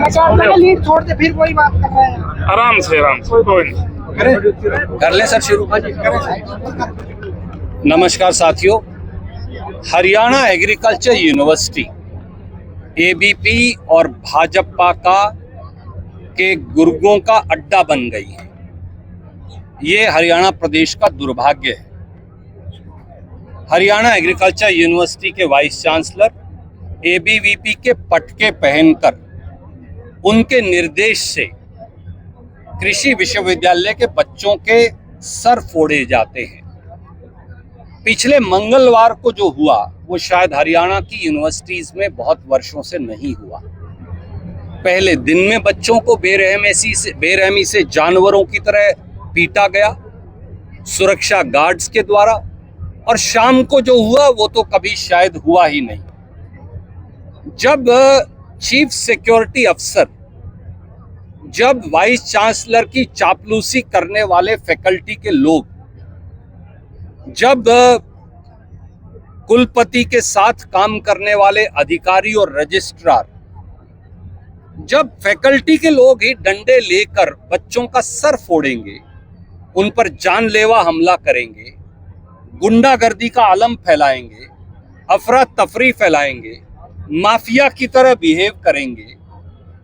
पहले लीड छोड़ दे फिर कोई बात कर रहे हैं। आराम से कोई नहीं। कर ले सर शुरू। नमस्कार साथियों, हरियाणा एग्रीकल्चर यूनिवर्सिटी एबीपी और भाजपा के गुर्गों का अड्डा बन गई है। ये हरियाणा प्रदेश का दुर्भाग्य है। हरियाणा एग्रीकल्चर यूनिवर्सिटी के वाइस चांसलर एबीवीपी के पटके पहनकर उनके निर्देश से कृषि विश्वविद्यालय के बच्चों के सर फोड़े जाते हैं। पिछले मंगलवार को जो हुआ वो शायद हरियाणा की यूनिवर्सिटीज में बहुत वर्षों से नहीं हुआ। पहले दिन में बच्चों को बेरहमी से जानवरों की तरह पीटा गया सुरक्षा गार्ड्स के द्वारा, और शाम को जो हुआ वो तो कभी शायद हुआ ही नहीं। जब चीफ सिक्योरिटी अफसर, जब वाइस चांसलर की चापलूसी करने वाले फैकल्टी के लोग, जब कुलपति के साथ काम करने वाले अधिकारी और रजिस्ट्रार, जब फैकल्टी के लोग ही डंडे लेकर बच्चों का सर फोड़ेंगे, उन पर जानलेवा हमला करेंगे, गुंडागर्दी का आलम फैलाएंगे, अफरा तफरी फैलाएंगे, माफिया की तरह बिहेव करेंगे,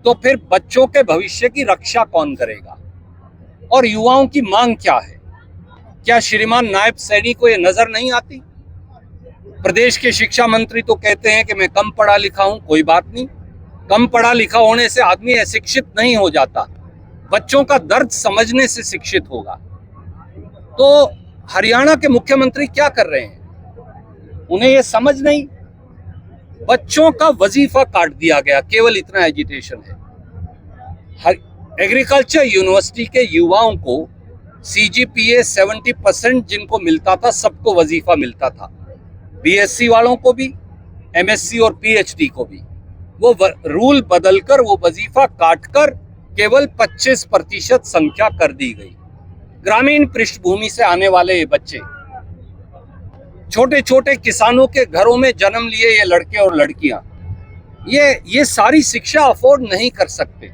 तो फिर बच्चों के भविष्य की रक्षा कौन करेगा? और युवाओं की मांग क्या है? क्या श्रीमान नायब सैनी को ये नजर नहीं आती? प्रदेश के शिक्षा मंत्री तो कहते हैं कि मैं कम पढ़ा लिखा हूं। कोई बात नहीं, कम पढ़ा लिखा होने से आदमी अशिक्षित नहीं हो जाता, बच्चों का दर्द समझने से शिक्षित होगा। तो हरियाणा के मुख्यमंत्री क्या कर रहे हैं? उन्हें यह समझ नहीं। बच्चों का वजीफा काट दिया गया, केवल इतना एजिटेशन है। एग्रीकल्चर यूनिवर्सिटी के युवाओं को CGPA 70% जिनको मिलता था, सबको वजीफा मिलता था। BSc वालों को भी, MSc और PhD को भी। वो रूल बदलकर, वो वजीफा काटकर केवल 25% संख्या कर दी गई। ग्रामीण पृष्ठभूमि से आने वाले ये बच्चे, छोटे छोटे किसानों के घरों में जन्म लिए ये लड़के और लड़कियां, ये सारी शिक्षा अफोर्ड नहीं कर सकते।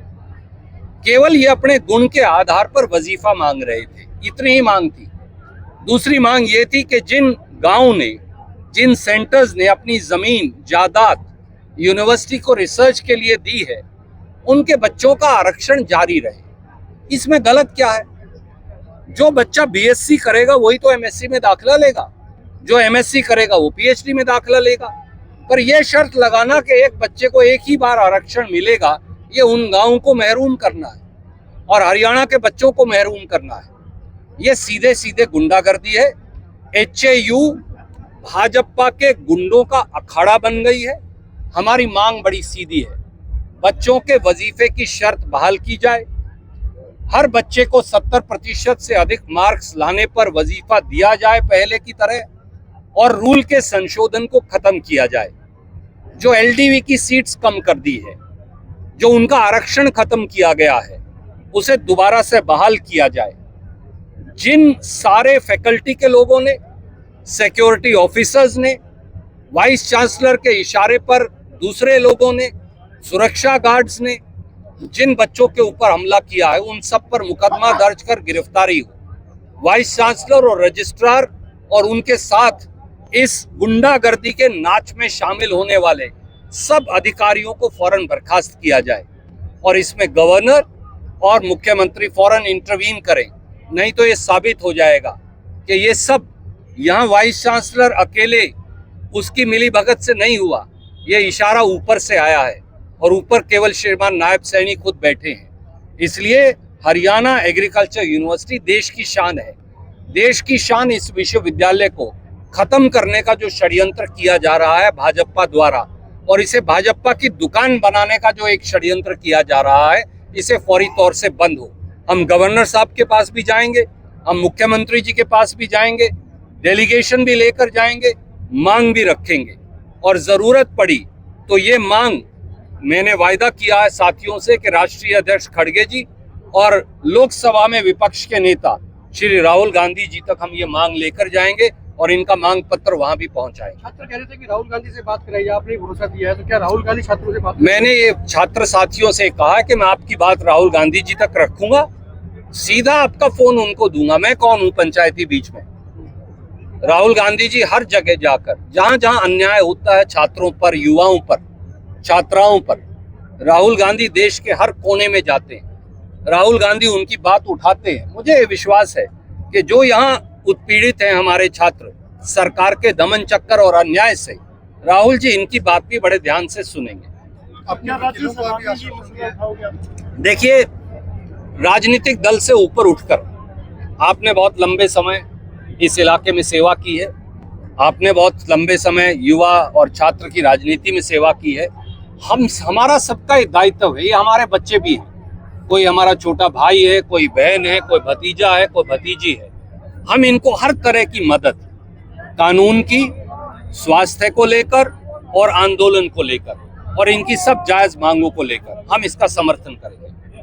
केवल ये अपने गुण के आधार पर वजीफा मांग रहे थे, इतनी ही मांग थी। दूसरी मांग ये थी कि जिन गांव ने, जिन सेंटर्स ने अपनी जमीन जायदाद यूनिवर्सिटी को रिसर्च के लिए दी है, उनके बच्चों का आरक्षण जारी रहे। इसमें गलत क्या है? जो बच्चा BSc करेगा वही तो MSc में दाखिला लेगा, जो MSc करेगा वो PhD में दाखिला लेगा। पर यह शर्त लगाना कि एक बच्चे को एक ही बार आरक्षण मिलेगा, ये उन गांवों को महरूम करना है और हरियाणा के बच्चों को महरूम करना है। ये सीधे सीधे गुंडागर्दी है। HAU भाजपा के गुंडों का अखाड़ा बन गई है। हमारी मांग बड़ी सीधी है, बच्चों के वजीफे की शर्त बहाल की जाए। हर बच्चे को 70% से अधिक मार्क्स लाने पर वजीफा दिया जाए पहले की तरह, और रूल के संशोधन को खत्म किया जाए। जो LDV की सीट्स कम कर दी है, जो उनका आरक्षण खत्म किया गया है, उसे दोबारा से बहाल किया जाए। जिन सारे फैकल्टी के लोगों ने, सिक्योरिटी ऑफिसर्स ने, वाइस चांसलर के इशारे पर दूसरे लोगों ने, सुरक्षा गार्ड्स ने जिन बच्चों के ऊपर हमला किया है, उन सब पर मुकदमा दर्ज कर गिरफ्तारी हो। वाइस चांसलर और रजिस्ट्रार और उनके साथ इस गुंडागर्दी के नाच में शामिल होने वाले सब अधिकारियों को फौरन बर्खास्त किया जाए, और इसमें गवर्नर और मुख्यमंत्री फौरन इंटरवीन करें। नहीं तो ये साबित हो जाएगा कि ये सब यहाँ वाइस चांसलर अकेले उसकी मिलीभगत से नहीं हुआ, ये इशारा ऊपर से आया है, और ऊपर केवल श्रीमान नायब सैनी खुद बैठे हैं। इसलिए हरियाणा एग्रीकल्चर यूनिवर्सिटी देश की शान है। देश की शान इस विश्वविद्यालय को खत्म करने का जो षड्यंत्र किया जा रहा है भाजपा द्वारा, और इसे भाजपा की दुकान बनाने का जो एक षड्यंत्र किया जा रहा है, इसे फौरी तौर से बंद हो। हम गवर्नर साहब के पास भी जाएंगे, हम मुख्यमंत्री जी के पास भी जाएंगे, डेलीगेशन भी लेकर जाएंगे, मांग भी रखेंगे, और जरूरत पड़ी तो ये मांग मैंने वायदा किया है साथियों से कि राष्ट्रीय अध्यक्ष खड़गे जी और लोकसभा में विपक्ष के नेता श्री राहुल गांधी जी तक हम ये मांग लेकर जाएंगे, और इनका मांग पत्र वहां भी पहुंचाएंगे। छात्र कह रहे थे कि राहुल गांधी से बात कराइए, आपने भरोसा दिया है, तो क्या राहुल गांधी छात्रों से बात? मैंने ये छात्र साथियों से कहा कि मैं आपकी बात राहुल गांधी जी तक रखूंगा, सीधा आपका फोन उनको दूंगा। मैं कौन हूं पंचायती बीच में? राहुल गांधी जी हर जगह जाकर जहां जहां अन्याय होता है छात्रों पर, युवाओं पर, छात्राओं पर, राहुल गांधी देश के हर कोने में जाते हैं, राहुल गांधी उनकी बात उठाते हैं। मुझे विश्वास है कि जो यहाँ उत्पीड़ित हैं हमारे छात्र सरकार के दमन चक्कर और अन्याय से, राहुल जी इनकी बात भी बड़े ध्यान से सुनेंगे। देखिए, राजनीतिक दल से ऊपर उठकर आपने बहुत लंबे समय इस इलाके में सेवा की है, आपने बहुत लंबे समय युवा और छात्र की राजनीति में सेवा की है। हमारा सबका एक दायित्व है, ये हमारे बच्चे भी हैं, कोई हमारा छोटा भाई है, कोई बहन है, कोई भतीजा है, कोई भतीजी है। हम इनको हर तरह की मदद, कानून की, स्वास्थ्य को लेकर और आंदोलन को लेकर और इनकी सब जायज मांगों को लेकर हम इसका समर्थन करेंगे।